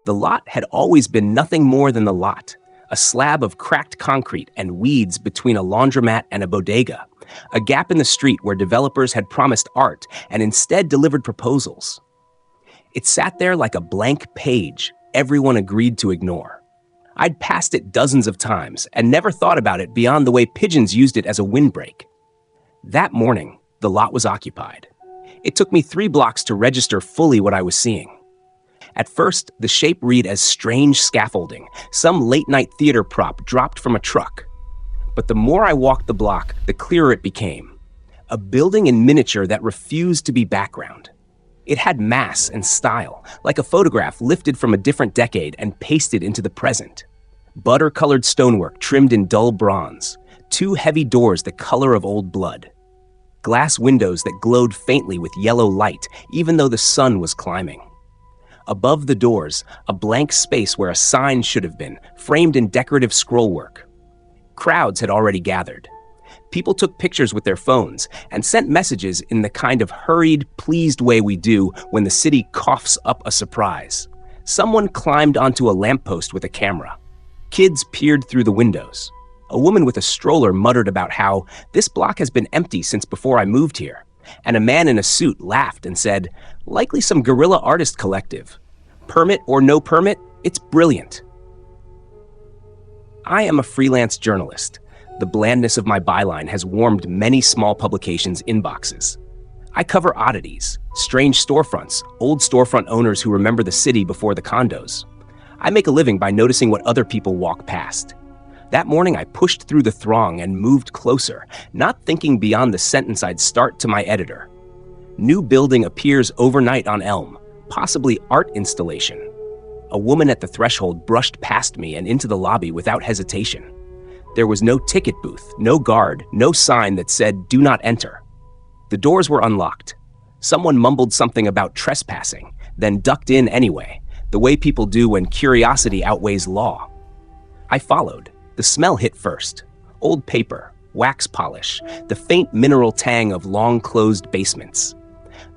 The lot had always been nothing more than the lot, a slab of cracked concrete and weeds between a laundromat and a bodega, a gap in the street where developers had promised art and instead delivered proposals. It sat there like a blank page everyone agreed to ignore. I'd passed it dozens of times and never thought about it beyond the way pigeons used it as a windbreak. That morning, the lot was occupied. It took me 3 blocks to register fully what I was seeing. At first, the shape read as strange scaffolding, some late-night theater prop dropped from a truck. But the more I walked the block, the clearer it became. A building in miniature that refused to be background. It had mass and style, like a photograph lifted from a different decade and pasted into the present. Butter-colored stonework trimmed in dull bronze, 2 heavy doors the color of old blood. Glass windows that glowed faintly with yellow light, even though the sun was climbing. Above the doors, a blank space where a sign should have been, framed in decorative scrollwork. Crowds had already gathered. People took pictures with their phones and sent messages in the kind of hurried, pleased way we do when the city coughs up a surprise. Someone climbed onto a lamppost with a camera. Kids peered through the windows. A woman with a stroller muttered about how this block has been empty since before I moved here. And a man in a suit laughed and said, likely some guerrilla artist collective. Permit or no permit, it's brilliant. I am a freelance journalist. The blandness of my byline has warmed many small publications' inboxes. I cover oddities, strange storefronts, old storefront owners who remember the city before the condos. I make a living by noticing what other people walk past. That morning, I pushed through the throng and moved closer, not thinking beyond the sentence I'd start to my editor. New building appears overnight on Elm, possibly art installation. A woman at the threshold brushed past me and into the lobby without hesitation. There was no ticket booth, no guard, no sign that said, "Do not enter." The doors were unlocked. Someone mumbled something about trespassing, then ducked in anyway, the way people do when curiosity outweighs law. I followed. The smell hit first. Old paper, wax polish, the faint mineral tang of long-closed basements.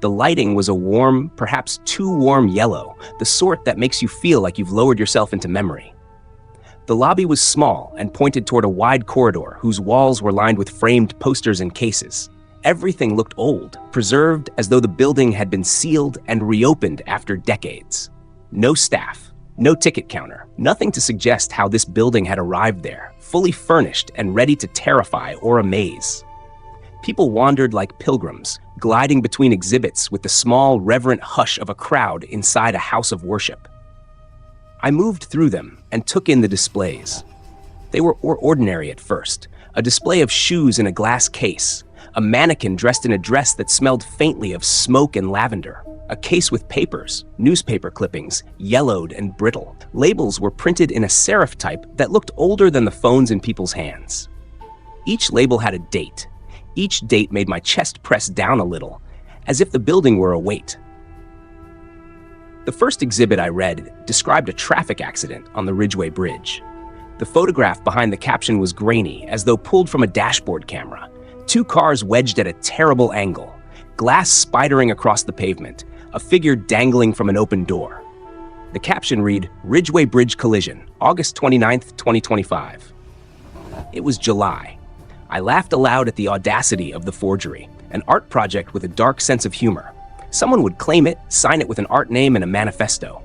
The lighting was a warm, perhaps too warm yellow, the sort that makes you feel like you've lowered yourself into memory. The lobby was small and pointed toward a wide corridor whose walls were lined with framed posters and cases. Everything looked old, preserved as though the building had been sealed and reopened after decades. No staff. No ticket counter, nothing to suggest how this building had arrived there, fully furnished and ready to terrify or amaze. People wandered like pilgrims, gliding between exhibits with the small, reverent hush of a crowd inside a house of worship. I moved through them and took in the displays. They were ordinary at first, a display of shoes in a glass case, a mannequin dressed in a dress that smelled faintly of smoke and lavender, a case with papers, newspaper clippings, yellowed and brittle. Labels were printed in a serif type that looked older than the phones in people's hands. Each label had a date. Each date made my chest press down a little, as if the building were a weight. The first exhibit I read described a traffic accident on the Ridgeway Bridge. The photograph behind the caption was grainy, as though pulled from a dashboard camera. 2 cars wedged at a terrible angle, glass spidering across the pavement, a figure dangling from an open door. The caption read, "Ridgeway Bridge Collision, August 29th, 2025. It was July. I laughed aloud at the audacity of the forgery, an art project with a dark sense of humor. Someone would claim it, sign it with an art name and a manifesto.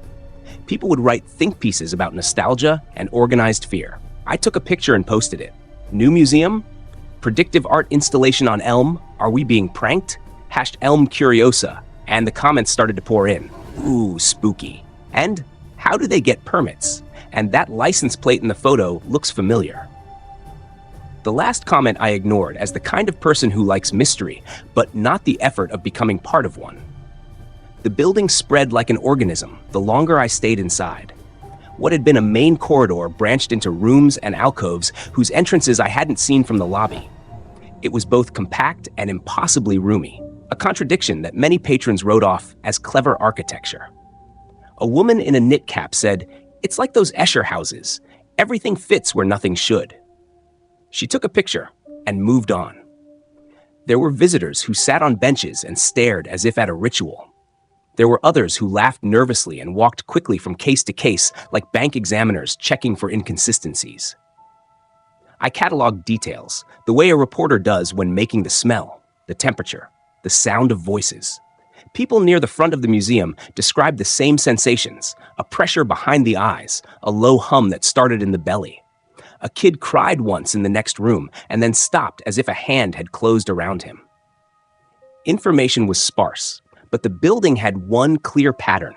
People would write think pieces about nostalgia and organized fear. I took a picture and posted it. New museum? Predictive art installation on Elm? Are we being pranked? #Elm Curiosa. And the comments started to pour in. Ooh, spooky. And how do they get permits? And that license plate in the photo looks familiar. The last comment I ignored as the kind of person who likes mystery, but not the effort of becoming part of one. The building spread like an organism the longer I stayed inside. What had been a main corridor branched into rooms and alcoves whose entrances I hadn't seen from the lobby. It was both compact and impossibly roomy, a contradiction that many patrons wrote off as clever architecture. A woman in a knit cap said, "It's like those Escher houses. Everything fits where nothing should." She took a picture and moved on. There were visitors who sat on benches and stared as if at a ritual. There were others who laughed nervously and walked quickly from case to case like bank examiners checking for inconsistencies. I cataloged details, the way a reporter does when making the smell, the temperature, the sound of voices. People near the front of the museum described the same sensations: a pressure behind the eyes, a low hum that started in the belly. A kid cried once in the next room and then stopped as if a hand had closed around him. Information was sparse, but the building had one clear pattern.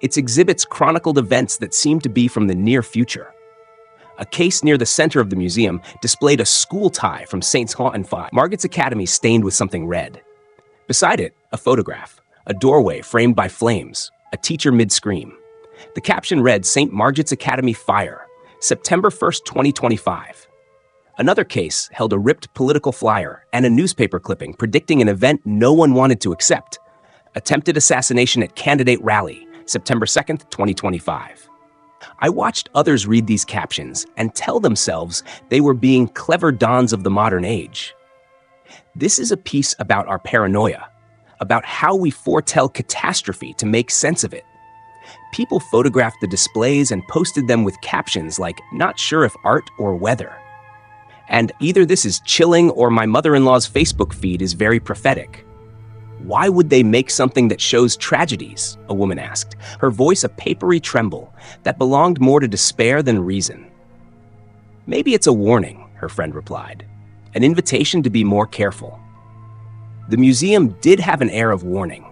Its exhibits chronicled events that seemed to be from the near future. A case near the center of the museum displayed a school tie from St. Margaret's Academy stained with something red. Beside it, a photograph, a doorway framed by flames, a teacher mid-scream. The caption read, "St. Margaret's Academy Fire, September 1st, 2025. Another case held a ripped political flyer and a newspaper clipping predicting an event no one wanted to accept: attempted assassination at candidate rally, September 2nd, 2025. I watched others read these captions and tell themselves they were being clever dons of the modern age. This is a piece about our paranoia, about how we foretell catastrophe to make sense of it. People photographed the displays and posted them with captions like, "Not sure if art or weather." And either this is chilling or my mother-in-law's Facebook feed is very prophetic. "Why would they make something that shows tragedies?" a woman asked, her voice a papery tremble that belonged more to despair than reason. "Maybe it's a warning," her friend replied, "an invitation to be more careful." The museum did have an air of warning,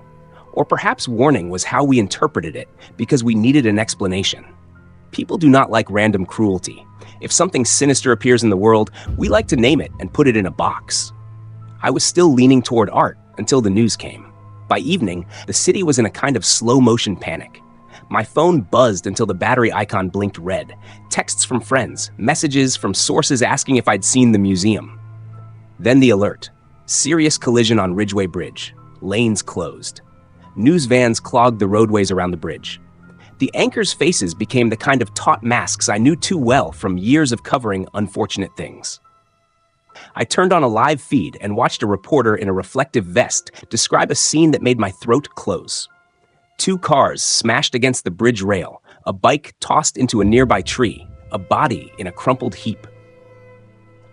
or perhaps warning was how we interpreted it because we needed an explanation. People do not like random cruelty. If something sinister appears in the world, we like to name it and put it in a box. I was still leaning toward art until the news came. By evening, the city was in a kind of slow-motion panic. My phone buzzed until the battery icon blinked red. Texts from friends, messages from sources asking if I'd seen the museum. Then the alert. Serious collision on Ridgeway Bridge. Lanes closed. News vans clogged the roadways around the bridge. The anchors' faces became the kind of taut masks I knew too well from years of covering unfortunate things. I turned on a live feed and watched a reporter in a reflective vest describe a scene that made my throat close. 2 cars smashed against the bridge rail, a bike tossed into a nearby tree, a body in a crumpled heap.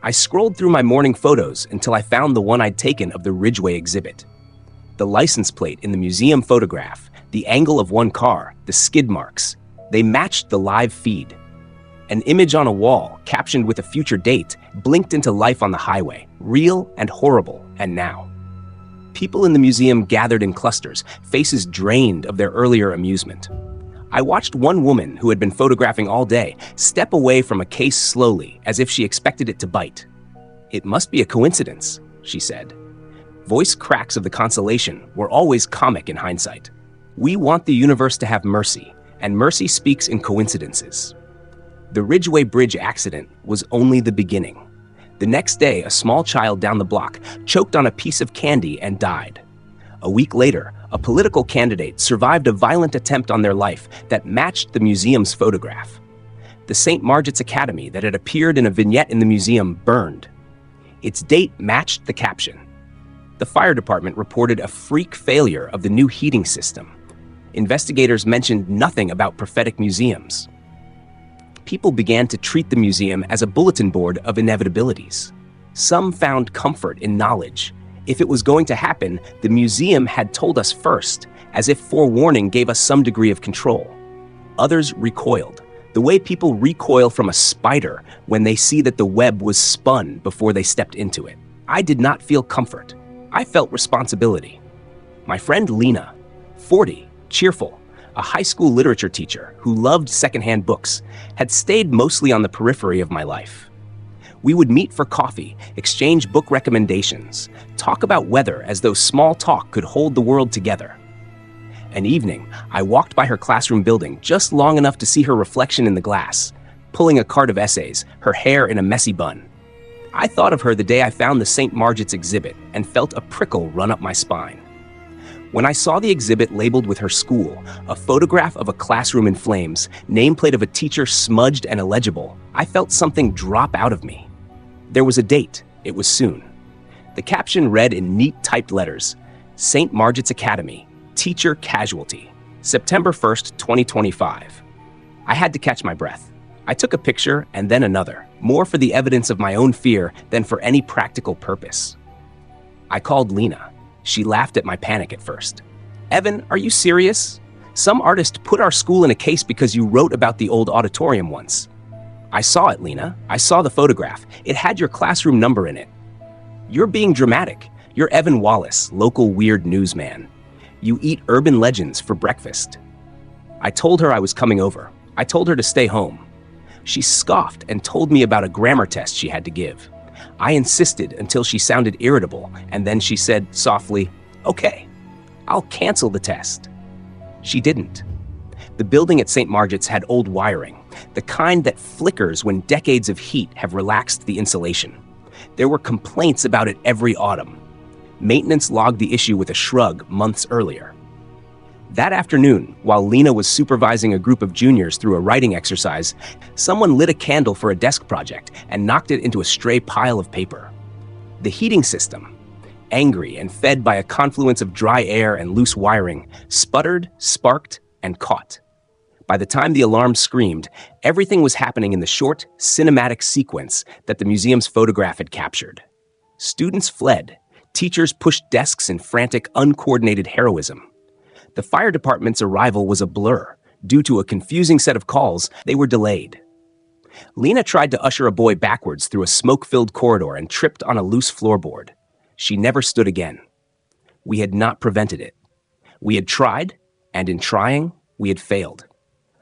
I scrolled through my morning photos until I found the one I'd taken of the Ridgeway exhibit. The license plate in the museum photograph, the angle of one car, the skid marks, they matched the live feed. An image on a wall, captioned with a future date, blinked into life on the highway, real and horrible, and now. People in the museum gathered in clusters, faces drained of their earlier amusement. I watched one woman who had been photographing all day step away from a case slowly, as if she expected it to bite. "It must be a coincidence," she said. Voice cracks of the consolation were always comic in hindsight. We want the universe to have mercy, and mercy speaks in coincidences. The Ridgeway Bridge accident was only the beginning. The next day, a small child down the block choked on a piece of candy and died. A week later, a political candidate survived a violent attempt on their life that matched the museum's photograph. The St. Margaret's Academy that had appeared in a vignette in the museum burned. Its date matched the caption. The fire department reported a freak failure of the new heating system. Investigators mentioned nothing about prophetic museums. People began to treat the museum as a bulletin board of inevitabilities. Some found comfort in knowledge. If it was going to happen, the museum had told us first, as if forewarning gave us some degree of control. Others recoiled, the way people recoil from a spider when they see that the web was spun before they stepped into it. I did not feel comfort. I felt responsibility. My friend Lena, 40, cheerful, a high school literature teacher who loved secondhand books, had stayed mostly on the periphery of my life. We would meet for coffee, exchange book recommendations, talk about weather as though small talk could hold the world together. An evening, I walked by her classroom building just long enough to see her reflection in the glass, pulling a cart of essays, her hair in a messy bun. I thought of her the day I found the St. Margaret's exhibit and felt a prickle run up my spine. When I saw the exhibit labeled with her school, a photograph of a classroom in flames, nameplate of a teacher smudged and illegible, I felt something drop out of me. There was a date. It was soon. The caption read in neat typed letters, St. Margaret's Academy, Teacher casualty. September 1st, 2025. I had to catch my breath. I took a picture and then another, more for the evidence of my own fear than for any practical purpose. I called Lena. She laughed at my panic at first. "Evan, are you serious? Some artist put our school in a case because you wrote about the old auditorium once." "I saw it, Lena. I saw the photograph. It had your classroom number in it." "You're being dramatic. You're Evan Wallace, local weird newsman. You eat urban legends for breakfast." I told her I was coming over. I told her to stay home. She scoffed and told me about a grammar test she had to give. I insisted until she sounded irritable, and then she said softly, "Okay, I'll cancel the test." She didn't. The building at St. Margaret's had old wiring, the kind that flickers when decades of heat have relaxed the insulation. There were complaints about it every autumn. Maintenance logged the issue with a shrug months earlier. That afternoon, while Lena was supervising a group of juniors through a writing exercise, someone lit a candle for a desk project and knocked it into a stray pile of paper. The heating system, angry and fed by a confluence of dry air and loose wiring, sputtered, sparked, and caught. By the time the alarm screamed, everything was happening in the short, cinematic sequence that the museum's photograph had captured. Students fled. Teachers pushed desks in frantic, uncoordinated heroism. The fire department's arrival was a blur. Due to a confusing set of calls, they were delayed. Lena tried to usher a boy backwards through a smoke-filled corridor and tripped on a loose floorboard. She never stood again. We had not prevented it. We had tried, and in trying, we had failed.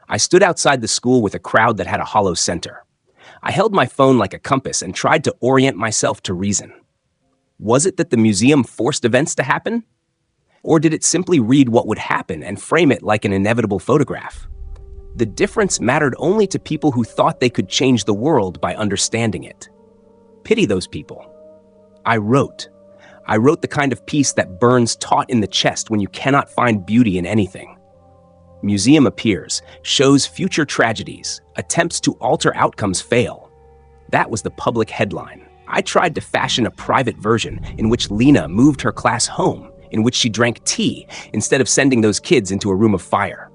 I stood outside the school with a crowd that had a hollow center. I held my phone like a compass and tried to orient myself to reason. Was it that the museum forced events to happen? Or did it simply read what would happen and frame it like an inevitable photograph? The difference mattered only to people who thought they could change the world by understanding it. Pity those people. I wrote. I wrote the kind of piece that burns taut in the chest when you cannot find beauty in anything. Museum appears, shows future tragedies, attempts to alter outcomes fail. That was the public headline. I tried to fashion a private version in which Lena moved her class home, in which she drank tea instead of sending those kids into a room of fire.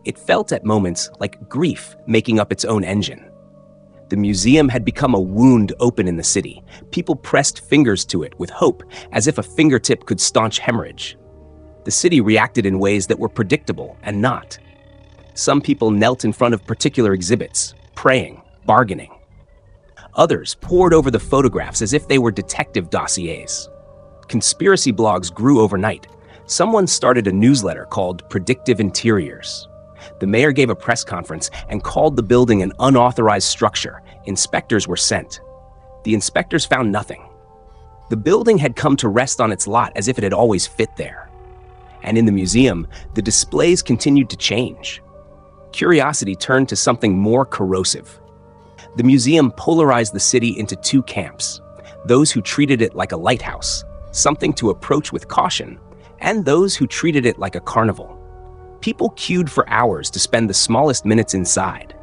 It felt at moments like grief making up its own engine. The museum had become a wound open in the city. People pressed fingers to it with hope, as if a fingertip could staunch hemorrhage. The city reacted in ways that were predictable and not. Some people knelt in front of particular exhibits, praying, bargaining. Others pored over the photographs as if they were detective dossiers. Conspiracy blogs grew overnight. Someone started a newsletter called Predictive Interiors. The mayor gave a press conference and called the building an unauthorized structure. Inspectors were sent. The inspectors found nothing. The building had come to rest on its lot as if it had always fit there. And in the museum, the displays continued to change. Curiosity turned to something more corrosive. The museum polarized the city into two camps: those who treated it like a lighthouse, something to approach with caution, and those who treated it like a carnival. People queued for hours to spend the smallest minutes inside.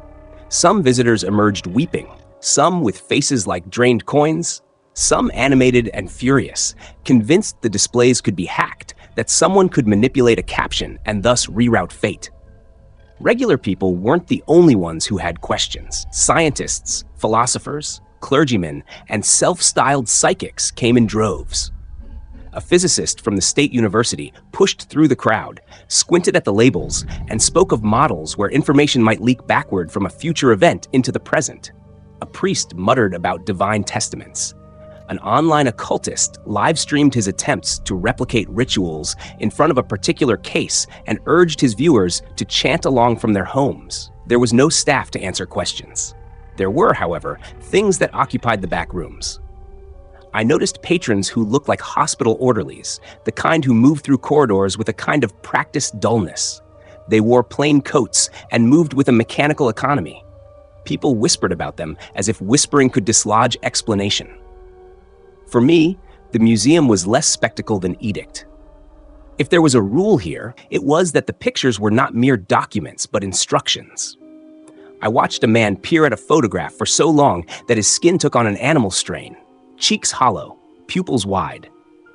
Some visitors emerged weeping, some with faces like drained coins, some animated and furious, convinced the displays could be hacked, that someone could manipulate a caption and thus reroute fate. Regular people weren't the only ones who had questions. Scientists, philosophers, clergymen, and self-styled psychics came in droves. A physicist from the State University pushed through the crowd, squinted at the labels, and spoke of models where information might leak backward from a future event into the present. A priest muttered about divine testaments. An online occultist live-streamed his attempts to replicate rituals in front of a particular case and urged his viewers to chant along from their homes. There was no staff to answer questions. There were, however, things that occupied the back rooms. I noticed patrons who looked like hospital orderlies, the kind who moved through corridors with a kind of practiced dullness. They wore plain coats and moved with a mechanical economy. People whispered about them as if whispering could dislodge explanation. For me, the museum was less spectacle than edict. If there was a rule here, it was that the pictures were not mere documents, but instructions. I watched a man peer at a photograph for so long that his skin took on an animal strain. Cheeks hollow, pupils wide.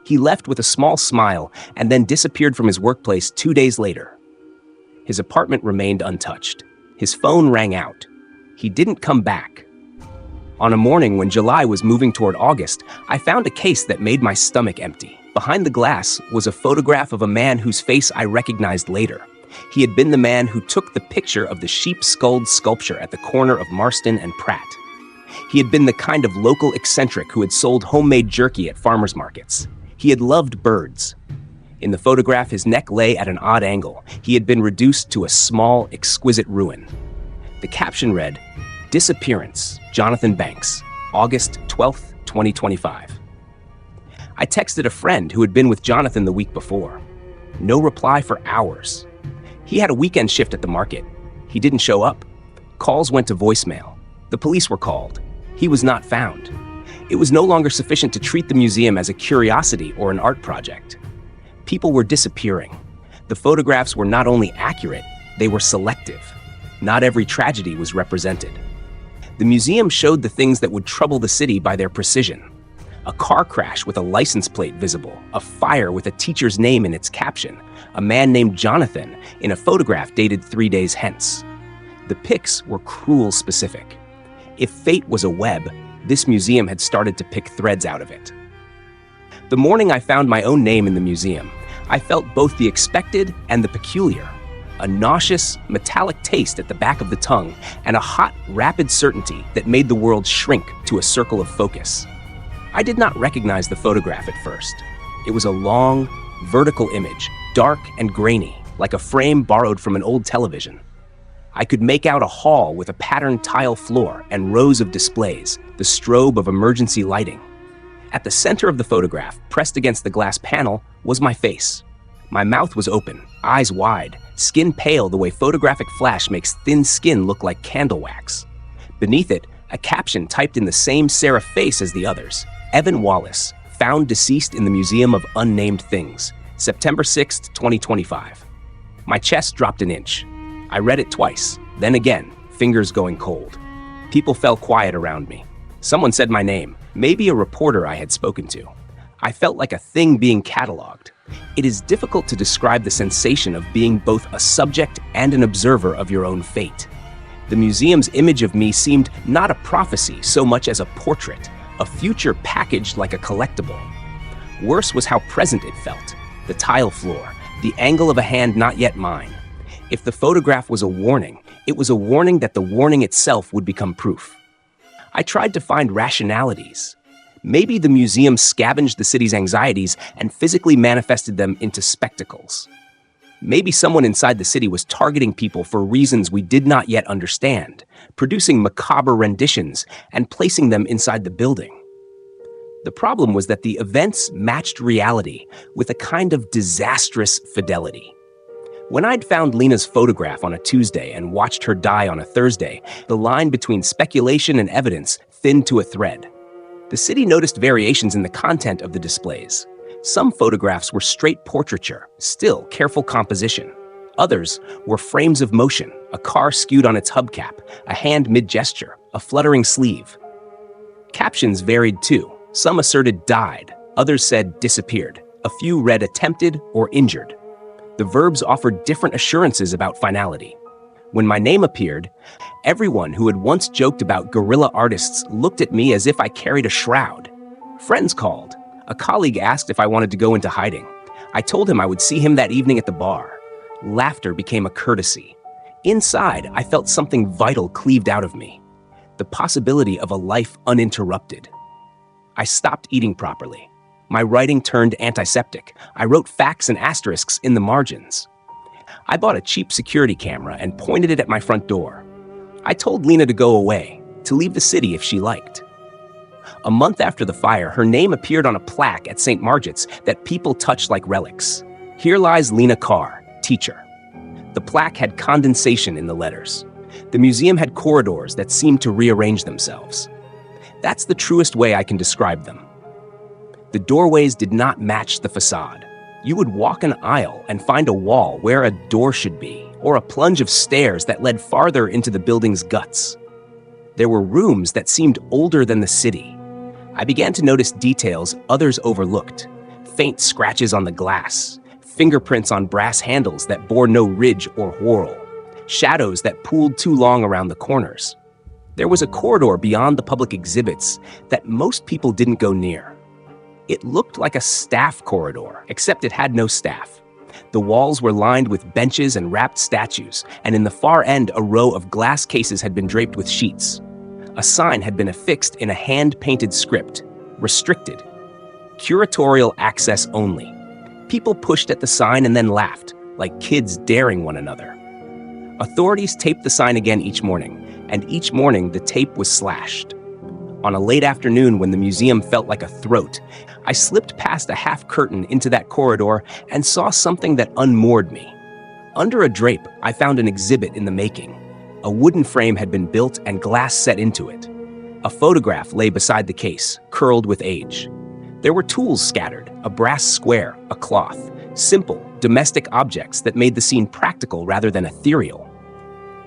He left with a small smile and then disappeared from his workplace 2 days later. His apartment remained untouched. His phone rang out. He didn't come back. On a morning when July was moving toward August, I found a case that made my stomach empty. Behind the glass was a photograph of a man whose face I recognized later. He had been the man who took the picture of the sheep-skulled sculpture at the corner of Marston and Pratt. He had been the kind of local eccentric who had sold homemade jerky at farmers markets. He had loved birds. In the photograph, his neck lay at an odd angle. He had been reduced to a small, exquisite ruin. The caption read, "Disappearance, Jonathan Banks, August 12th, 2025. I texted a friend who had been with Jonathan the week before. No reply for hours. He had a weekend shift at the market. He didn't show up. Calls went to voicemail. The police were called. He was not found. It was no longer sufficient to treat the museum as a curiosity or an art project. People were disappearing. The photographs were not only accurate, they were selective. Not every tragedy was represented. The museum showed the things that would trouble the city by their precision. A car crash with a license plate visible, a fire with a teacher's name in its caption, a man named Jonathan in a photograph dated 3 days hence. The pics were cruel specific. If fate was a web, this museum had started to pick threads out of it. The morning I found my own name in the museum, I felt both the expected and the peculiar. A nauseous, metallic taste at the back of the tongue, and a hot, rapid certainty that made the world shrink to a circle of focus. I did not recognize the photograph at first. It was a long, vertical image, dark and grainy, like a frame borrowed from an old television. I could make out a hall with a patterned tile floor and rows of displays, the strobe of emergency lighting. At the center of the photograph, pressed against the glass panel, was my face. My mouth was open, eyes wide, skin pale the way photographic flash makes thin skin look like candle wax. Beneath it, a caption typed in the same serif face as the others. Evan Wallace, found deceased in the Museum of Unnamed Things, September 6, 2025. My chest dropped an inch. I read it twice, then again, fingers going cold. People fell quiet around me. Someone said my name, maybe a reporter I had spoken to. I felt like a thing being cataloged. It is difficult to describe the sensation of being both a subject and an observer of your own fate. The museum's image of me seemed not a prophecy so much as a portrait, a future packaged like a collectible. Worse was how present it felt. The tile floor, the angle of a hand not yet mine. If the photograph was a warning, it was a warning that the warning itself would become proof. I tried to find rationalities. Maybe the museum scavenged the city's anxieties and physically manifested them into spectacles. Maybe someone inside the city was targeting people for reasons we did not yet understand, producing macabre renditions and placing them inside the building. The problem was that the events matched reality with a kind of disastrous fidelity. When I'd found Lena's photograph on a Tuesday and watched her die on a Thursday, the line between speculation and evidence thinned to a thread. The city noticed variations in the content of the displays. Some photographs were straight portraiture, still careful composition. Others were frames of motion, a car skewed on its hubcap, a hand mid-gesture, a fluttering sleeve. Captions varied too. Some asserted died, others said disappeared. A few read attempted or injured. The verbs offered different assurances about finality. When my name appeared, everyone who had once joked about guerrilla artists looked at me as if I carried a shroud. Friends called. A colleague asked if I wanted to go into hiding. I told him I would see him that evening at the bar. Laughter became a courtesy. Inside, I felt something vital cleaved out of me. The possibility of a life uninterrupted. I stopped eating properly. My writing turned antiseptic. I wrote facts and asterisks in the margins. I bought a cheap security camera and pointed it at my front door. I told Lena to go away, to leave the city if she liked. A month after the fire, her name appeared on a plaque at St. Margaret's that people touched like relics. Here lies Lena Carr, teacher. The plaque had condensation in the letters. The museum had corridors that seemed to rearrange themselves. That's the truest way I can describe them. The doorways did not match the facade. You would walk an aisle and find a wall where a door should be, or a plunge of stairs that led farther into the building's guts. There were rooms that seemed older than the city. I began to notice details others overlooked. faint scratches on the glass, fingerprints on brass handles that bore no ridge or whorl, shadows that pooled too long around the corners. There was a corridor beyond the public exhibits that most people didn't go near. It looked like a staff corridor, except it had no staff. The walls were lined with benches and wrapped statues, and in the far end, a row of glass cases had been draped with sheets. A sign had been affixed in a hand-painted script, restricted, curatorial access only. People pushed at the sign and then laughed, like kids daring one another. Authorities taped the sign again each morning, and each morning the tape was slashed. On a late afternoon when the museum felt like a throat, I slipped past a half curtain into that corridor and saw something that unmoored me. Under a drape, I found an exhibit in the making. A wooden frame had been built and glass set into it. A photograph lay beside the case, curled with age. There were tools scattered, a brass square, a cloth, simple, domestic objects that made the scene practical rather than ethereal.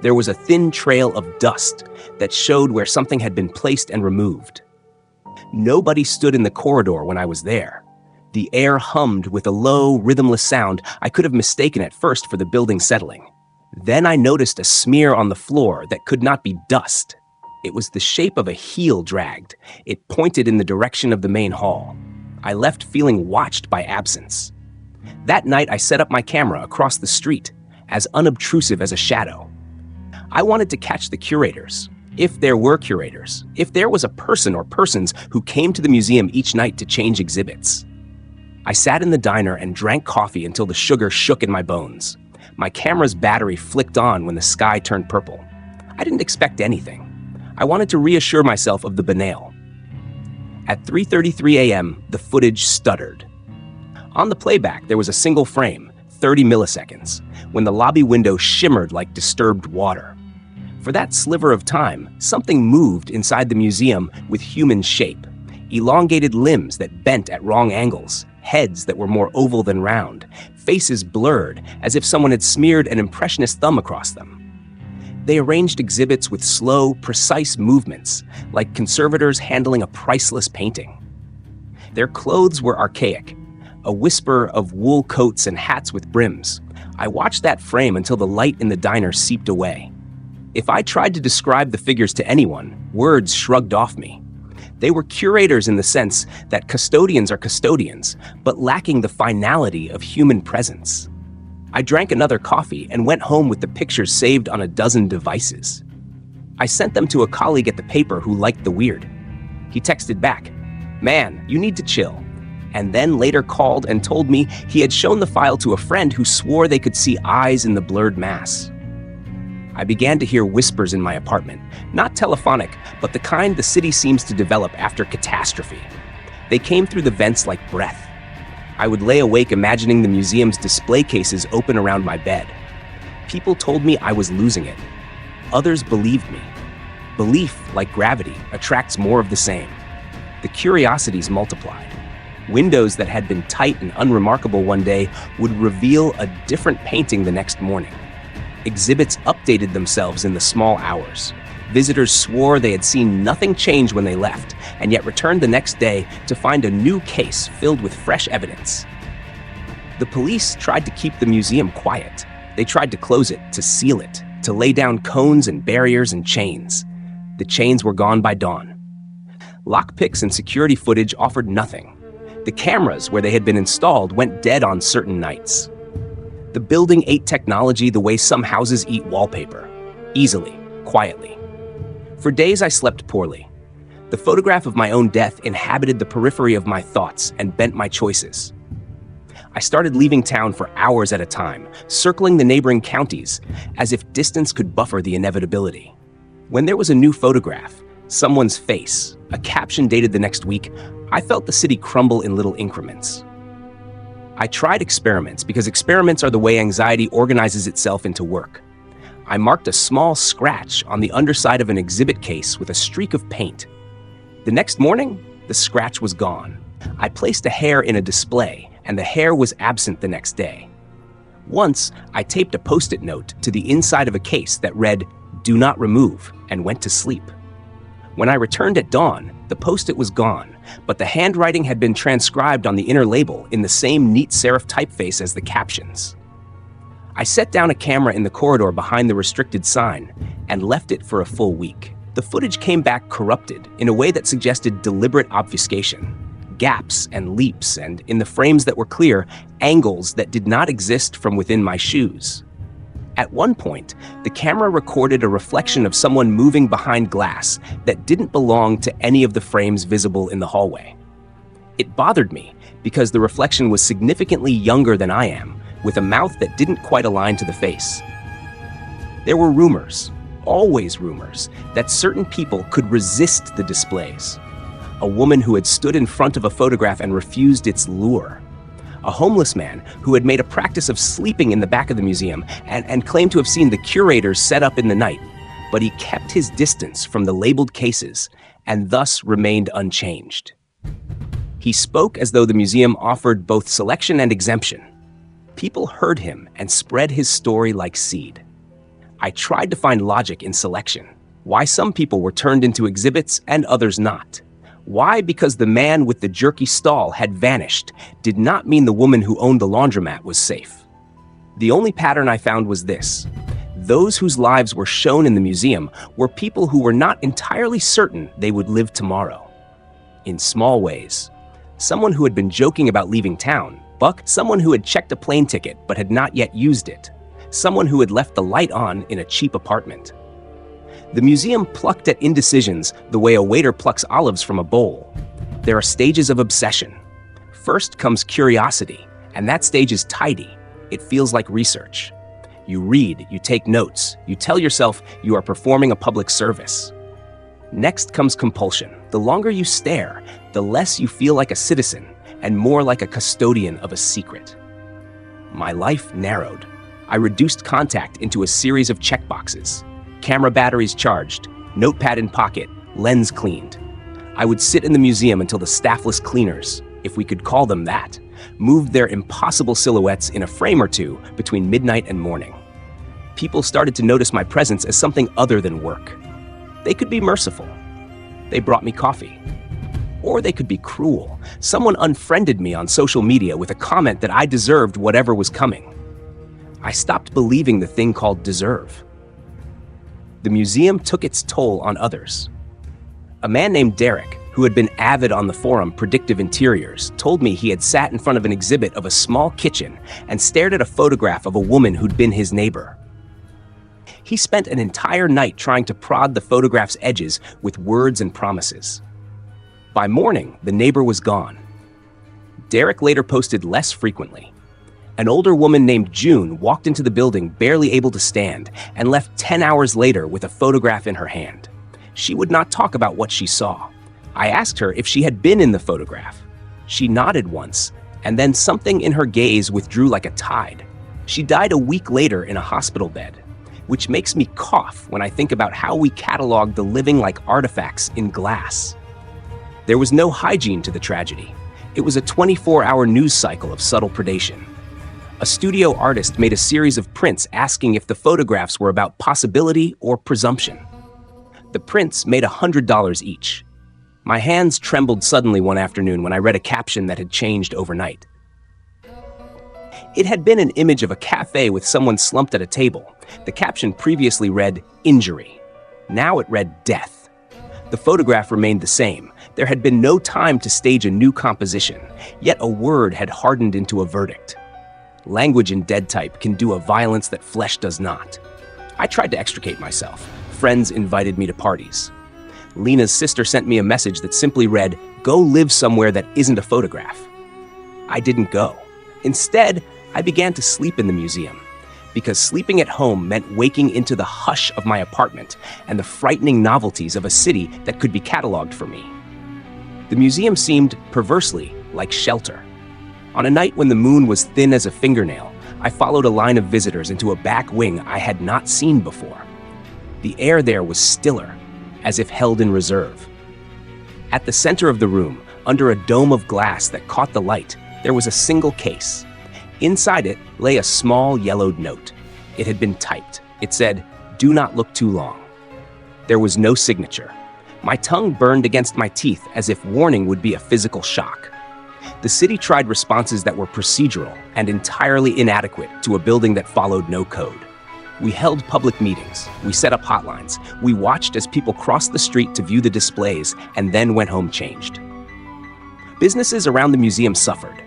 There was a thin trail of dust that showed where something had been placed and removed. Nobody stood in the corridor when I was there. The air hummed with a low, rhythmless sound I could have mistaken at first for the building settling. Then I noticed a smear on the floor that could not be dust. It was the shape of a heel dragged. It pointed in the direction of the main hall. I left feeling watched by absence. That night I set up my camera across the street, as unobtrusive as a shadow. I wanted to catch the curators, if there were curators, if there was a person or persons who came to the museum each night to change exhibits. I sat in the diner and drank coffee until the sugar shook in my bones. My camera's battery flicked on when the sky turned purple. I didn't expect anything. I wanted to reassure myself of the banal. At 3:33 a.m., the footage stuttered. On the playback, there was a single frame, 30 milliseconds, when the lobby window shimmered like disturbed water. For that sliver of time, something moved inside the museum with human shape, elongated limbs that bent at wrong angles, heads that were more oval than round, faces blurred as if someone had smeared an impressionist thumb across them. They arranged exhibits with slow, precise movements, like conservators handling a priceless painting. Their clothes were archaic, a whisper of wool coats and hats with brims. I watched that frame until the light in the diner seeped away. If I tried to describe the figures to anyone, words shrugged off me. They were curators in the sense that custodians are custodians, but lacking the finality of human presence. I drank another coffee and went home with the pictures saved on a dozen devices. I sent them to a colleague at the paper who liked the weird. He texted back, "Man, you need to chill," and then later called and told me he had shown the file to a friend who swore they could see eyes in the blurred mass. I began to hear whispers in my apartment, not telephonic, but the kind the city seems to develop after catastrophe. They came through the vents like breath. I would lay awake imagining the museum's display cases open around my bed. People told me I was losing it. Others believed me. Belief, like gravity, attracts more of the same. The curiosities multiplied. Windows that had been tight and unremarkable one day would reveal a different painting the next morning. Exhibits updated themselves in the small hours. Visitors swore they had seen nothing change when they left, and yet returned the next day to find a new case filled with fresh evidence. The police tried to keep the museum quiet. They tried to close it, to seal it, to lay down cones and barriers and chains. The chains were gone by dawn. Lockpicks and security footage offered nothing. The cameras where they had been installed went dead on certain nights. The building ate technology the way some houses eat wallpaper, easily, quietly. For days I slept poorly. The photograph of my own death inhabited the periphery of my thoughts and bent my choices. I started leaving town for hours at a time, circling the neighboring counties, as if distance could buffer the inevitability. When there was a new photograph, someone's face, a caption dated the next week, I felt the city crumble in little increments. I tried experiments because experiments are the way anxiety organizes itself into work. I marked a small scratch on the underside of an exhibit case with a streak of paint. The next morning, the scratch was gone. I placed a hair in a display, and the hair was absent the next day. Once, I taped a Post-it note to the inside of a case that read, "Do not remove," and went to sleep. When I returned at dawn, The post-it was gone, but the handwriting had been transcribed on the inner label in the same neat serif typeface as the captions. I set down a camera in the corridor behind the restricted sign and left it for a full week. The footage came back corrupted in a way that suggested deliberate obfuscation. Gaps and leaps, and in the frames that were clear, angles that did not exist from within my shoes. At one point, the camera recorded a reflection of someone moving behind glass that didn't belong to any of the frames visible in the hallway. It bothered me because the reflection was significantly younger than I am, with a mouth that didn't quite align to the face. There were rumors, always rumors, that certain people could resist the displays. A woman who had stood in front of a photograph and refused its lure. A homeless man who had made a practice of sleeping in the back of the museum and claimed to have seen the curators set up in the night, but he kept his distance from the labeled cases and thus remained unchanged. He spoke as though the museum offered both selection and exemption. People heard him and spread his story like seed. I tried to find logic in selection, why some people were turned into exhibits and others not. Why, because the man with the jerky stall had vanished, did not mean the woman who owned the laundromat was safe. The only pattern I found was this. Those whose lives were shown in the museum were people who were not entirely certain they would live tomorrow. In small ways. Someone who had been joking about leaving town, someone who had checked a plane ticket but had not yet used it, someone who had left the light on in a cheap apartment. The museum plucked at indecisions the way a waiter plucks olives from a bowl. There are stages of obsession. First comes curiosity, and that stage is tidy. It feels like research. You read, you take notes, you tell yourself you are performing a public service. Next comes compulsion. The longer you stare, the less you feel like a citizen and more like a custodian of a secret. My life narrowed. I reduced contact into a series of checkboxes. Camera batteries charged, notepad in pocket, lens cleaned. I would sit in the museum until the staffless cleaners, if we could call them that, moved their impossible silhouettes in a frame or two between midnight and morning. People started to notice my presence as something other than work. They could be merciful. They brought me coffee. Or they could be cruel. Someone unfriended me on social media with a comment that I deserved whatever was coming. I stopped believing the thing called deserve. The museum took its toll on others. A man named Derek, who had been avid on the forum Predictive Interiors, told me he had sat in front of an exhibit of a small kitchen and stared at a photograph of a woman who'd been his neighbor. He spent an entire night trying to prod the photograph's edges with words and promises. By morning, the neighbor was gone. Derek later posted less frequently. An older woman named June walked into the building barely able to stand and left 10 hours later with a photograph in her hand. She would not talk about what she saw. I asked her if she had been in the photograph. She nodded once, and then something in her gaze withdrew like a tide. She died a week later in a hospital bed, which makes me cough when I think about how we catalog the living like artifacts in glass. There was no hygiene to the tragedy. It was a 24-hour news cycle of subtle predation. A studio artist made a series of prints asking if the photographs were about possibility or presumption. The prints made $100 each. My hands trembled suddenly one afternoon when I read a caption that had changed overnight. It had been an image of a cafe with someone slumped at a table. The caption previously read, "Injury." Now it read, "Death." The photograph remained the same. There had been no time to stage a new composition, yet a word had hardened into a verdict. Language in dead type can do a violence that flesh does not. I tried to extricate myself. Friends invited me to parties. Lena's sister sent me a message that simply read, "Go live somewhere that isn't a photograph." I didn't go. Instead, I began to sleep in the museum, because sleeping at home meant waking into the hush of my apartment and the frightening novelties of a city that could be cataloged for me. The museum seemed, perversely, like shelter. On a night when the moon was thin as a fingernail, I followed a line of visitors into a back wing I had not seen before. The air there was stiller, as if held in reserve. At the center of the room, under a dome of glass that caught the light, there was a single case. Inside it lay a small yellowed note. It had been typed. It said, "Do not look too long." There was no signature. My tongue burned against my teeth as if warning would be a physical shock. The city tried responses that were procedural and entirely inadequate to a building that followed no code. We held public meetings, we set up hotlines, we watched as people crossed the street to view the displays and then went home changed. Businesses around the museum suffered.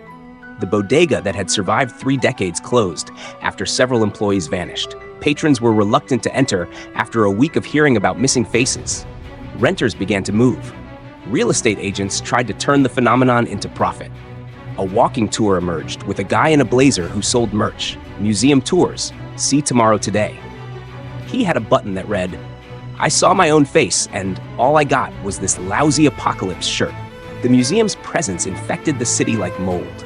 The bodega that had survived 3 decades closed after several employees vanished. Patrons were reluctant to enter after a week of hearing about missing faces. Renters began to move. Real estate agents tried to turn the phenomenon into profit. A walking tour emerged with a guy in a blazer who sold merch, museum tours, see tomorrow today. He had a button that read, "I saw my own face and all I got was this lousy apocalypse shirt." The museum's presence infected the city like mold.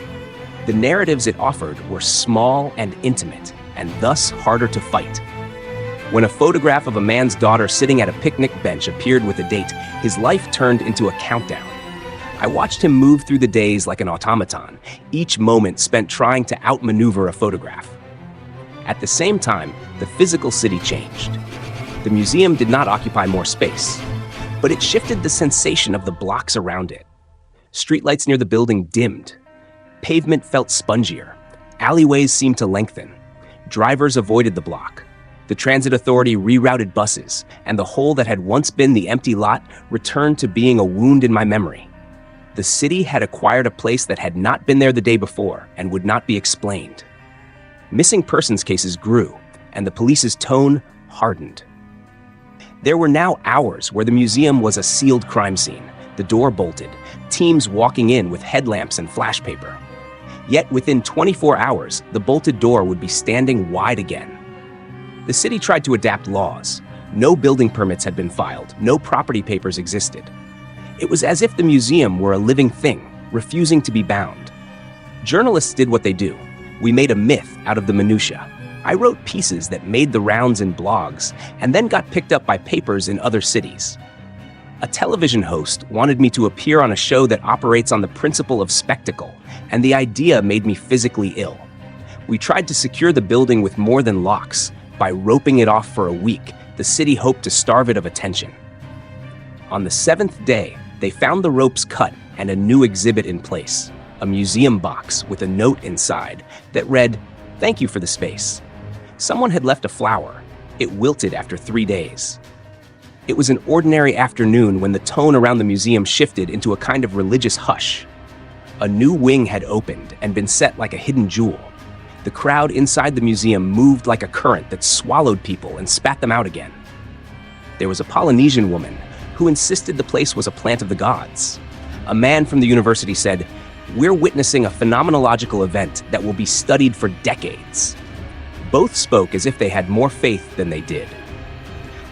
The narratives it offered were small and intimate, and thus harder to fight. When a photograph of a man's daughter sitting at a picnic bench appeared with a date, his life turned into a countdown. I watched him move through the days like an automaton, each moment spent trying to outmaneuver a photograph. At the same time, the physical city changed. The museum did not occupy more space, but it shifted the sensation of the blocks around it. Streetlights near the building dimmed. Pavement felt spongier. Alleyways seemed to lengthen. Drivers avoided the block. The transit authority rerouted buses, and the hole that had once been the empty lot returned to being a wound in my memory. The city had acquired a place that had not been there the day before and would not be explained. Missing persons cases grew, and the police's tone hardened. There were now hours where the museum was a sealed crime scene, the door bolted, teams walking in with headlamps and flash paper. Yet within 24 hours, the bolted door would be standing wide again. The city tried to adapt laws. No building permits had been filed, no property papers existed. It was as if the museum were a living thing, refusing to be bound. Journalists did what they do. We made a myth out of the minutia. I wrote pieces that made the rounds in blogs and then got picked up by papers in other cities. A television host wanted me to appear on a show that operates on the principle of spectacle, and the idea made me physically ill. We tried to secure the building with more than locks. By roping it off for a week, the city hoped to starve it of attention. On the 7th day, they found the ropes cut and a new exhibit in place, a museum box with a note inside that read, "Thank you for the space." Someone had left a flower. It wilted after 3 days. It was an ordinary afternoon when the tone around the museum shifted into a kind of religious hush. A new wing had opened and been set like a hidden jewel. The crowd inside the museum moved like a current that swallowed people and spat them out again. There was a Polynesian woman who insisted the place was a plant of the gods. A man from the university said, "We're witnessing a phenomenological event that will be studied for decades." Both spoke as if they had more faith than they did.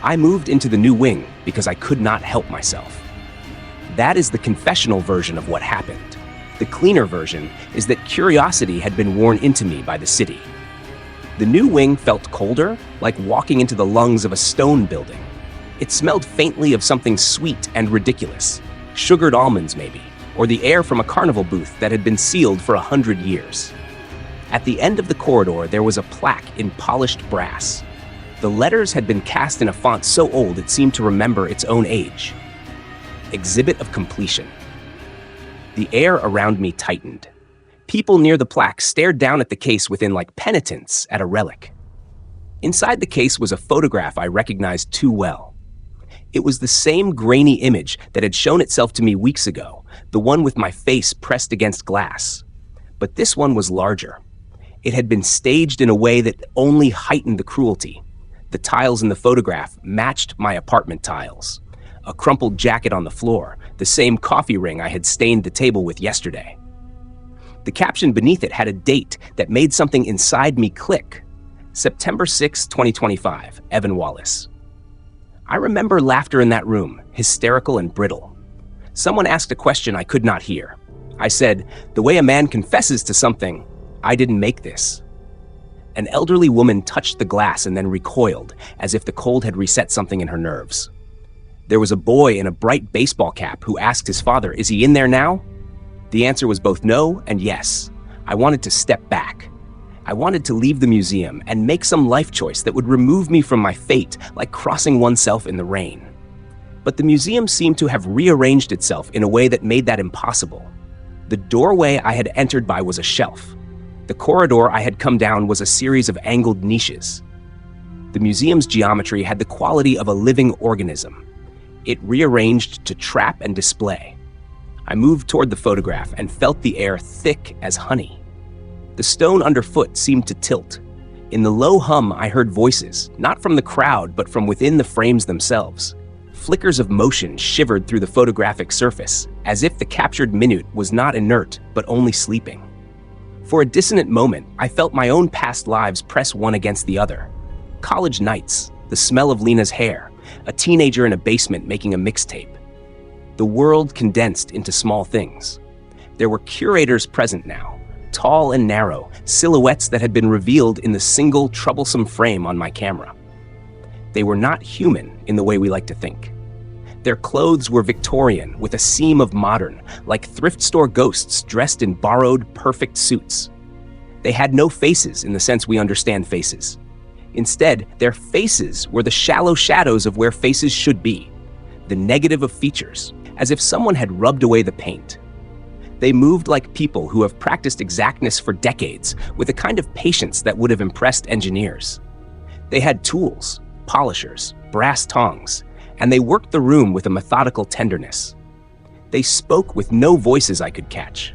I moved into the new wing because I could not help myself. That is the confessional version of what happened. The cleaner version is that curiosity had been worn into me by the city. The new wing felt colder, like walking into the lungs of a stone building. It smelled faintly of something sweet and ridiculous, sugared almonds maybe, or the air from a carnival booth that had been sealed for 100 years. At the end of the corridor, there was a plaque in polished brass. The letters had been cast in a font so old it seemed to remember its own age. Exhibit of completion. The air around me tightened. People near the plaque stared down at the case within like penitence at a relic. Inside the case was a photograph I recognized too well. It was the same grainy image that had shown itself to me weeks ago, the one with my face pressed against glass. But this one was larger. It had been staged in a way that only heightened the cruelty. The tiles in the photograph matched my apartment tiles. A crumpled jacket on the floor, the same coffee ring I had stained the table with yesterday. The caption beneath it had a date that made something inside me click. September 6, 2025, Evan Wallace. I remember laughter in that room, hysterical and brittle. Someone asked a question I could not hear. I said, "The way a man confesses to something, I didn't make this." An elderly woman touched the glass and then recoiled, as if the cold had reset something in her nerves. There was a boy in a bright baseball cap who asked his father, "Is he in there now?" The answer was both no and yes. I wanted to step back. I wanted to leave the museum and make some life choice that would remove me from my fate, like crossing oneself in the rain. But the museum seemed to have rearranged itself in a way that made that impossible. The doorway I had entered by was a shelf. The corridor I had come down was a series of angled niches. The museum's geometry had the quality of a living organism. It rearranged to trap and display. I moved toward the photograph and felt the air thick as honey. The stone underfoot seemed to tilt. In the low hum, I heard voices, not from the crowd, but from within the frames themselves. Flickers of motion shivered through the photographic surface, as if the captured minute was not inert, but only sleeping. For a dissonant moment, I felt my own past lives press one against the other. College nights, the smell of Lena's hair, a teenager in a basement making a mixtape. The world condensed into small things. There were curators present now, tall and narrow, silhouettes that had been revealed in the single troublesome frame on my camera. They were not human in the way we like to think. Their clothes were Victorian, with a seam of modern, like thrift store ghosts dressed in borrowed, perfect suits. They had no faces in the sense we understand faces. Instead, their faces were the shallow shadows of where faces should be, the negative of features, as if someone had rubbed away the paint. They moved like people who have practiced exactness for decades, with a kind of patience that would have impressed engineers. They had tools, polishers, brass tongs, and they worked the room with a methodical tenderness. They spoke with no voices I could catch.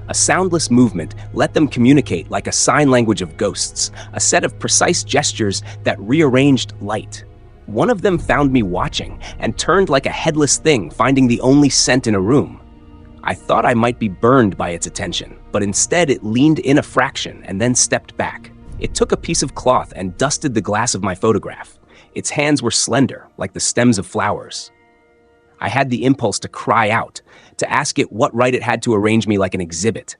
A soundless movement let them communicate like a sign language of ghosts, a set of precise gestures that rearranged light. One of them found me watching and turned like a headless thing, finding the only scent in a room. I thought I might be burned by its attention, but instead it leaned in a fraction and then stepped back. It took a piece of cloth and dusted the glass of my photograph. Its hands were slender, like the stems of flowers. I had the impulse to cry out, to ask it what right it had to arrange me like an exhibit.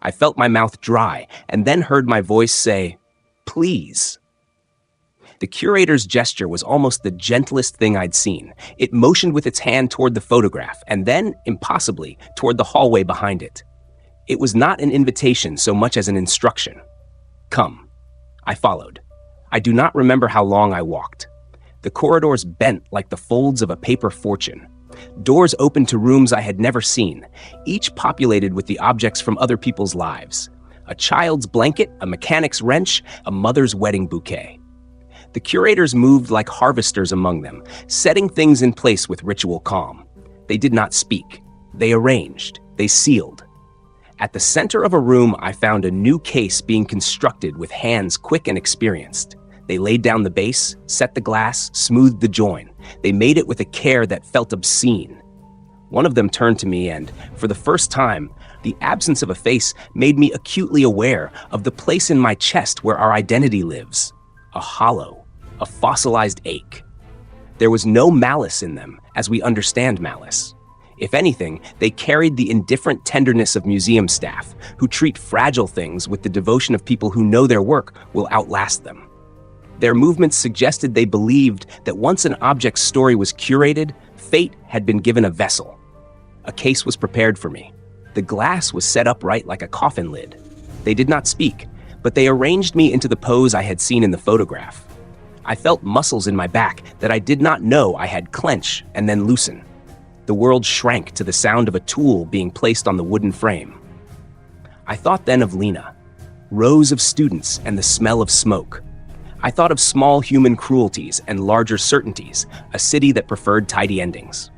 I felt my mouth dry, and then heard my voice say, "Please." The curator's gesture was almost the gentlest thing I'd seen. It motioned with its hand toward the photograph, and then, impossibly, toward the hallway behind it. It was not an invitation so much as an instruction. "Come." I followed. I do not remember how long I walked. The corridors bent like the folds of a paper fortune. Doors opened to rooms I had never seen, each populated with the objects from other people's lives. A child's blanket, a mechanic's wrench, a mother's wedding bouquet. The curators moved like harvesters among them, setting things in place with ritual calm. They did not speak. They arranged. They sealed. At the center of a room, I found a new case being constructed with hands quick and experienced. They laid down the base, set the glass, smoothed the join. They made it with a care that felt obscene. One of them turned to me and, for the first time, the absence of a face made me acutely aware of the place in my chest where our identity lives. A hollow, a fossilized ache. There was no malice in them, as we understand malice. If anything, they carried the indifferent tenderness of museum staff, who treat fragile things with the devotion of people who know their work will outlast them. Their movements suggested they believed that once an object's story was curated, fate had been given a vessel. A case was prepared for me. The glass was set upright like a coffin lid. They did not speak, but they arranged me into the pose I had seen in the photograph. I felt muscles in my back that I did not know I had clench and then loosen. The world shrank to the sound of a tool being placed on the wooden frame. I thought then of Lena, rows of students and the smell of smoke. I thought of small human cruelties and larger certainties, a city that preferred tidy endings.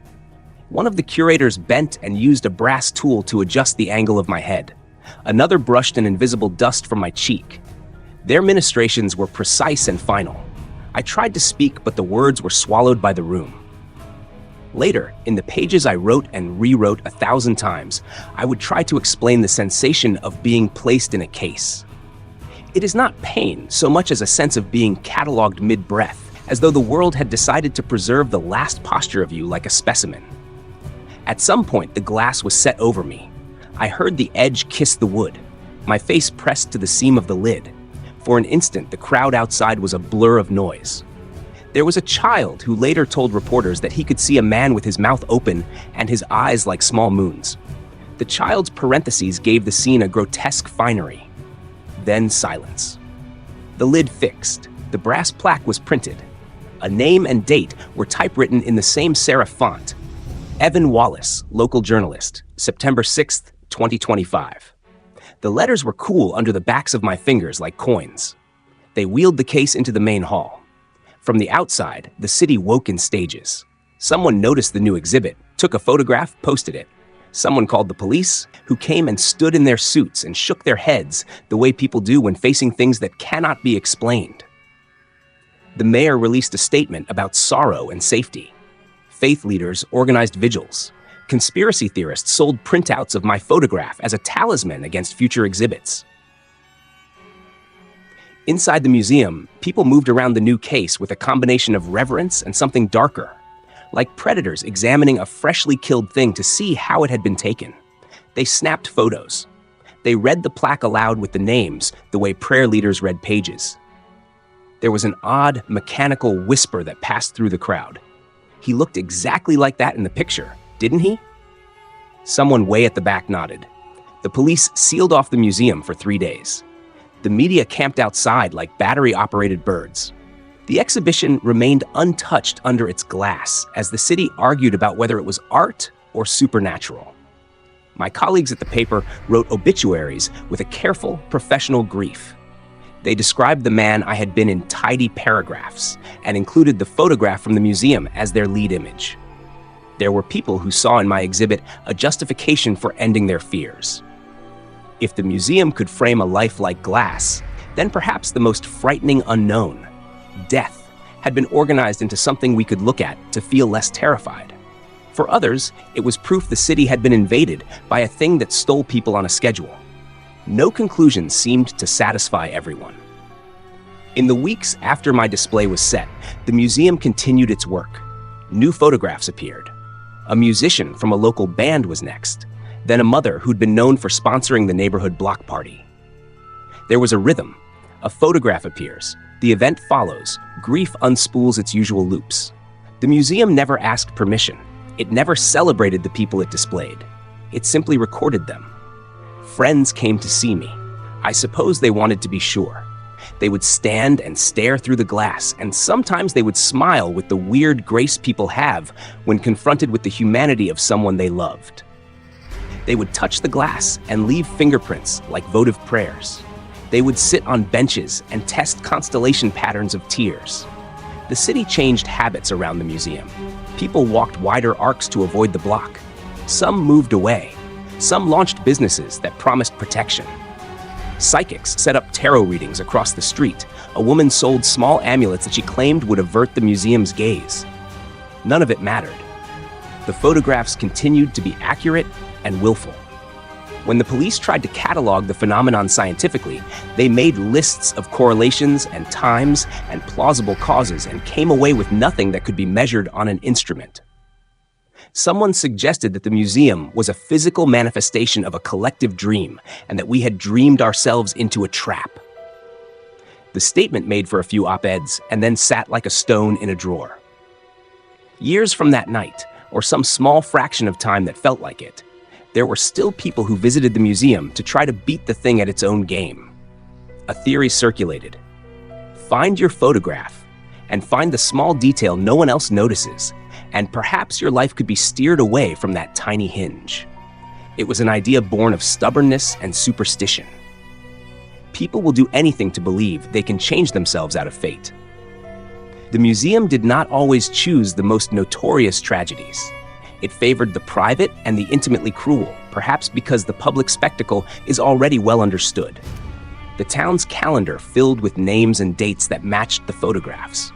One of the curators bent and used a brass tool to adjust the angle of my head. Another brushed an invisible dust from my cheek. Their ministrations were precise and final. I tried to speak, but the words were swallowed by the room. Later, in the pages I wrote and rewrote 1,000 times, I would try to explain the sensation of being placed in a case. It is not pain so much as a sense of being cataloged mid-breath, as though the world had decided to preserve the last posture of you like a specimen. At some point, the glass was set over me. I heard the edge kiss the wood. My face pressed to the seam of the lid. For an instant, the crowd outside was a blur of noise. There was a child who later told reporters that he could see a man with his mouth open and his eyes like small moons. The child's parentheses gave the scene a grotesque finery. Then silence. The lid fixed. The brass plaque was printed. A name and date were typewritten in the same serif font. Evan Wallace, local journalist, September 6th, 2025. The letters were cool under the backs of my fingers like coins. They wheeled the case into the main hall. From the outside, the city woke in stages. Someone noticed the new exhibit, took a photograph, posted it. Someone called the police, who came and stood in their suits and shook their heads the way people do when facing things that cannot be explained. The mayor released a statement about sorrow and safety. Faith leaders organized vigils. Conspiracy theorists sold printouts of my photograph as a talisman against future exhibits. Inside the museum, people moved around the new case with a combination of reverence and something darker, like predators examining a freshly killed thing to see how it had been taken. They snapped photos. They read the plaque aloud with the names the way prayer leaders read pages. There was an odd, mechanical whisper that passed through the crowd. He looked exactly like that in the picture, didn't he? Someone way at the back nodded. The police sealed off the museum for 3 days. The media camped outside like battery-operated birds. The exhibition remained untouched under its glass as the city argued about whether it was art or supernatural. My colleagues at the paper wrote obituaries with a careful, professional grief. They described the man I had been in tidy paragraphs and included the photograph from the museum as their lead image. There were people who saw in my exhibit a justification for ending their fears. If the museum could frame a life like glass, then perhaps the most frightening unknown, death, had been organized into something we could look at to feel less terrified. For others, it was proof the city had been invaded by a thing that stole people on a schedule. No conclusion seemed to satisfy everyone. In the weeks after my display was set, the museum continued its work. New photographs appeared. A musician from a local band was next, then a mother who'd been known for sponsoring the neighborhood block party. There was a rhythm. A photograph appears. The event follows. Grief unspools its usual loops. The museum never asked permission. It never celebrated the people it displayed. It simply recorded them. Friends came to see me. I suppose they wanted to be sure. They would stand and stare through the glass, and sometimes they would smile with the weird grace people have when confronted with the humanity of someone they loved. They would touch the glass and leave fingerprints like votive prayers. They would sit on benches and test constellation patterns of tears. The city changed habits around the museum. People walked wider arcs to avoid the block. Some moved away. Some launched businesses that promised protection. Psychics set up tarot readings across the street. A woman sold small amulets that she claimed would avert the museum's gaze. None of it mattered. The photographs continued to be accurate and willful. When the police tried to catalog the phenomenon scientifically, they made lists of correlations and times and plausible causes and came away with nothing that could be measured on an instrument. Someone suggested that the museum was a physical manifestation of a collective dream and that we had dreamed ourselves into a trap. The statement made for a few op-eds and then sat like a stone in a drawer. Years from that night, or some small fraction of time that felt like it, there were still people who visited the museum to try to beat the thing at its own game. A theory circulated. Find your photograph and find the small detail no one else notices, and perhaps your life could be steered away from that tiny hinge. It was an idea born of stubbornness and superstition. People will do anything to believe they can change themselves out of fate. The museum did not always choose the most notorious tragedies. It favored the private and the intimately cruel, perhaps because the public spectacle is already well understood. The town's calendar filled with names and dates that matched the photographs.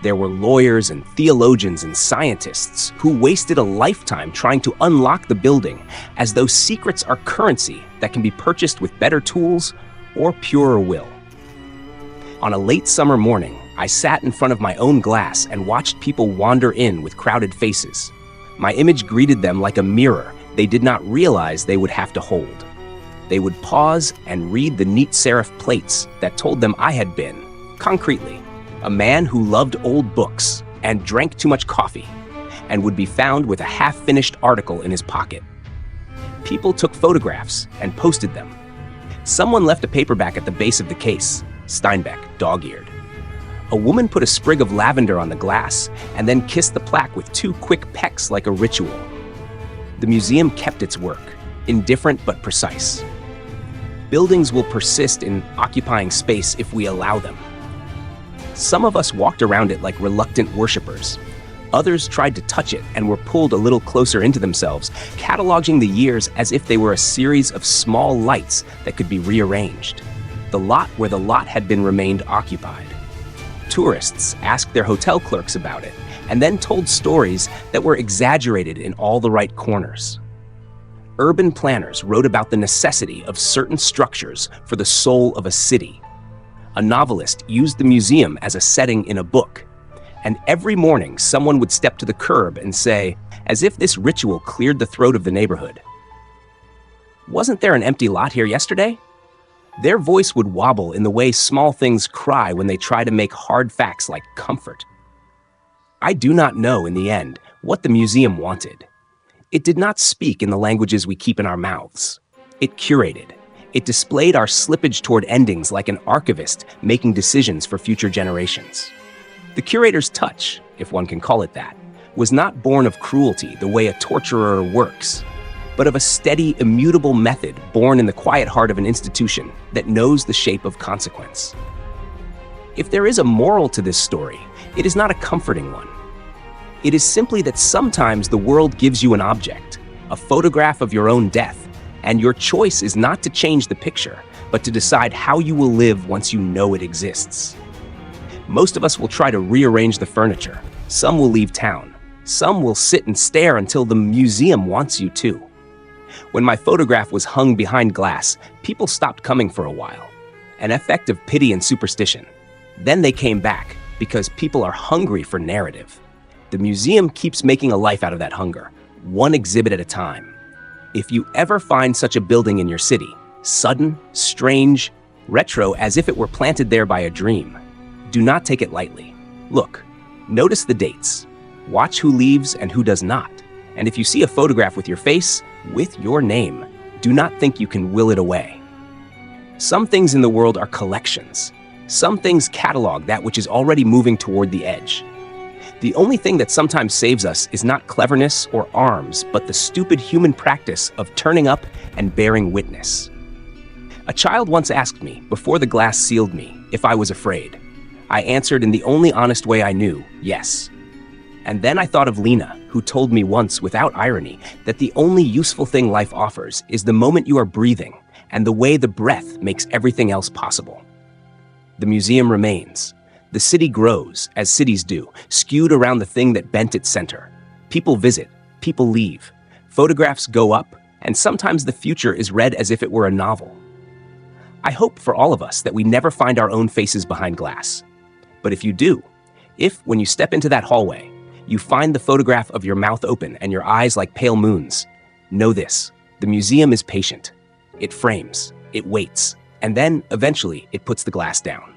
There were lawyers and theologians and scientists who wasted a lifetime trying to unlock the building as though secrets are currency that can be purchased with better tools or purer will. On a late summer morning, I sat in front of my own glass and watched people wander in with crowded faces. My image greeted them like a mirror they did not realize they would have to hold. They would pause and read the neat serif plates that told them I had been, concretely, a man who loved old books and drank too much coffee, and would be found with a half-finished article in his pocket. People took photographs and posted them. Someone left a paperback at the base of the case, Steinbeck, dog-eared. A woman put a sprig of lavender on the glass and then kissed the plaque with 2 quick pecks like a ritual. The museum kept its work, indifferent but precise. Buildings will persist in occupying space if we allow them. Some of us walked around it like reluctant worshippers. Others tried to touch it and were pulled a little closer into themselves, cataloging the years as if they were a series of small lights that could be rearranged. The lot where the lot had been remained occupied. Tourists asked their hotel clerks about it, and then told stories that were exaggerated in all the right corners. Urban planners wrote about the necessity of certain structures for the soul of a city. A novelist used the museum as a setting in a book. And every morning, someone would step to the curb and say, as if this ritual cleared the throat of the neighborhood, "Wasn't there an empty lot here yesterday?" Their voice would wobble in the way small things cry when they try to make hard facts like comfort. I do not know, in the end, what the museum wanted. It did not speak in the languages we keep in our mouths. It curated. It displayed our slippage toward endings like an archivist making decisions for future generations. The curator's touch, if one can call it that, was not born of cruelty the way a torturer works, but of a steady, immutable method born in the quiet heart of an institution that knows the shape of consequence. If there is a moral to this story, it is not a comforting one. It is simply that sometimes the world gives you an object, a photograph of your own death, and your choice is not to change the picture, but to decide how you will live once you know it exists. Most of us will try to rearrange the furniture. Some will leave town. Some will sit and stare until the museum wants you to. When my photograph was hung behind glass, people stopped coming for a while. An effect of pity and superstition. Then they came back, because people are hungry for narrative. The museum keeps making a life out of that hunger, one exhibit at a time. If you ever find such a building in your city, sudden, strange, retro as if it were planted there by a dream, do not take it lightly. Look, notice the dates. Watch who leaves and who does not. And if you see a photograph with your face, with your name, do not think you can will it away. Some things in the world are collections. Some things catalog that which is already moving toward the edge. The only thing that sometimes saves us is not cleverness or arms, but the stupid human practice of turning up and bearing witness. A child once asked me, before the glass sealed me, if I was afraid. I answered in the only honest way I knew, yes. And then I thought of Lena, who told me once, without irony, that the only useful thing life offers is the moment you are breathing and the way the breath makes everything else possible. The museum remains. The city grows, as cities do, skewed around the thing that bent its center. People visit, people leave, photographs go up, and sometimes the future is read as if it were a novel. I hope for all of us that we never find our own faces behind glass. But if you do, if, when you step into that hallway, you find the photograph of your mouth open and your eyes like pale moons, know this: the museum is patient. It frames, it waits, and then, eventually, it puts the glass down.